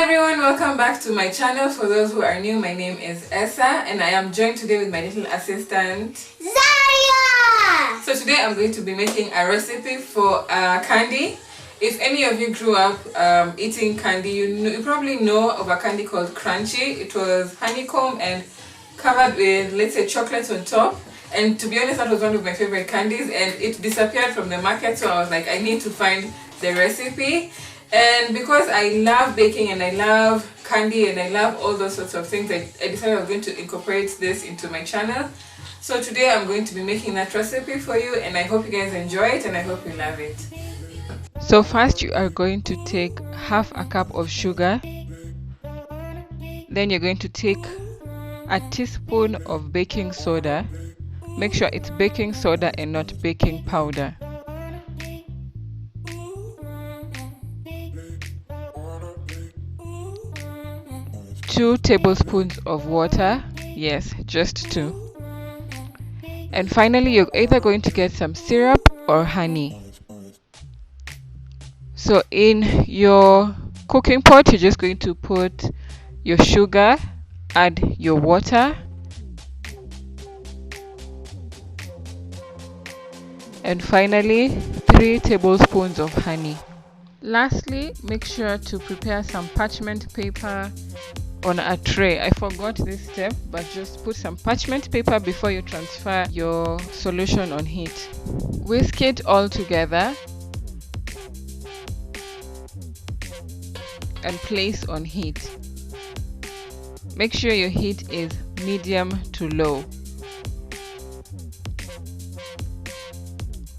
everyone, welcome back to my channel. For those who are new, my name is Essa and I am joined today with my little assistant Zaria. So today I'm going to be making a recipe for candy. If any of you grew up eating candy, you probably know of a candy called Crunchie. It was honeycomb and covered with, let's say, chocolate on top. And to be honest, that was one of my favorite candies, and it disappeared from the market, so I was like, I need to find the recipe. And because I love baking and I love candy and I love all those sorts of things, I decided I was going to incorporate this into my channel. So today I'm going to be making that recipe for you, and I hope you guys enjoy it and I hope you love it. So first you are going to take half a cup of sugar. Then you're going to take a teaspoon of baking soda. Make sure it's baking soda and not baking powder. Two tablespoons of water. Yes, just 2. And finally, you're either going to get some syrup or honey. So in your cooking pot, you're just going to put your sugar, add your water, and finally 3 tablespoons of honey. Lastly, make sure to prepare some parchment paper on a tray. I forgot this step, but just put some parchment paper before you transfer your solution on heat. Whisk it all together and place on heat. Make sure your heat is medium to low.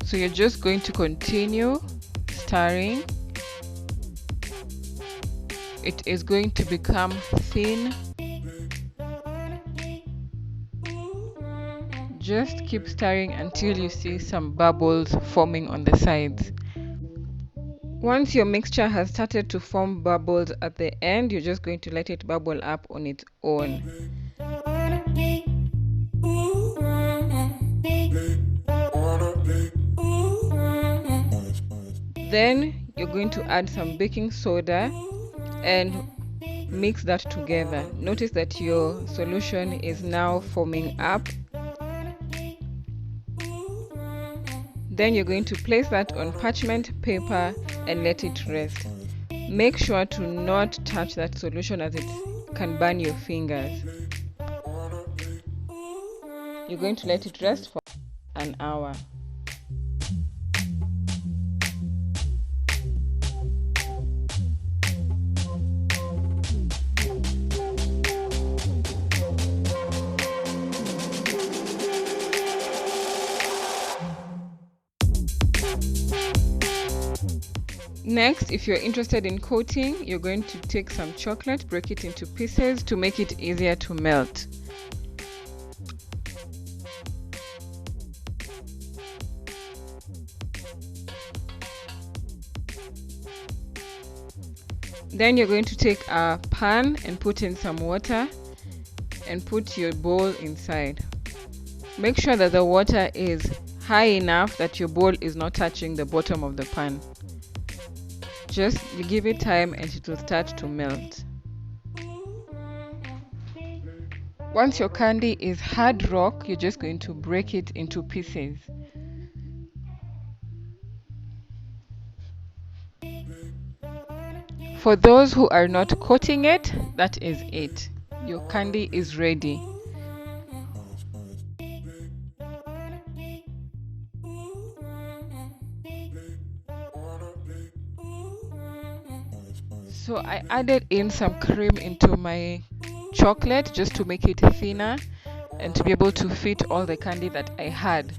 So you're just going to continue stirring. It is going to become thin. Just keep stirring until you see some bubbles forming on the sides. Once your mixture has started to form bubbles at the end, you're just going to let it bubble up on its own. Then you're going to add some baking soda and mix that together. Notice that your solution is now forming up. Then you're going to place that on parchment paper and let it rest. Make sure to not touch that solution as it can burn your fingers. You're going to let it rest for an hour. Next, if you're interested in coating, you're going to take some chocolate, break it into pieces to make it easier to melt. Then you're going to take a pan and put in some water and put your bowl inside. Make sure that the water is high enough that your bowl is not touching the bottom of the pan. Just give it time and it will start to melt. Once your candy is hard rock, you're just going to break it into pieces. For those who are not coating it, that is it. Your candy is ready. So I added in some cream into my chocolate just to make it thinner and to be able to fit all the candy that I had.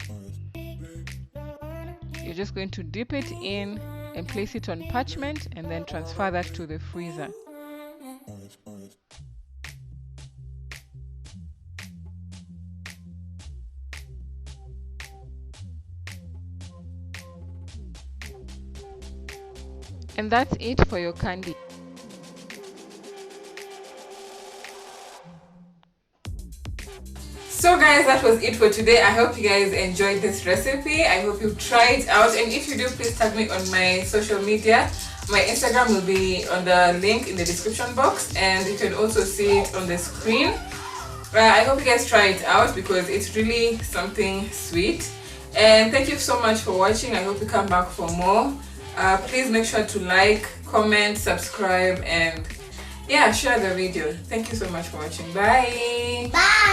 You're just going to dip it in and place it on parchment and then transfer that to the freezer. And that's it for your candy. So guys, that was it for today. I hope you guys enjoyed this recipe. I hope you try it out, and if you do, please tag me on my social media. My Instagram will be on the link in the description box, and you can also see it on the screen. I hope you guys try it out because it's really something sweet. And thank you so much for watching. I hope you come back for more. Please make sure to like, comment, subscribe, and yeah, share the video. Thank you so much for watching. Bye. Bye.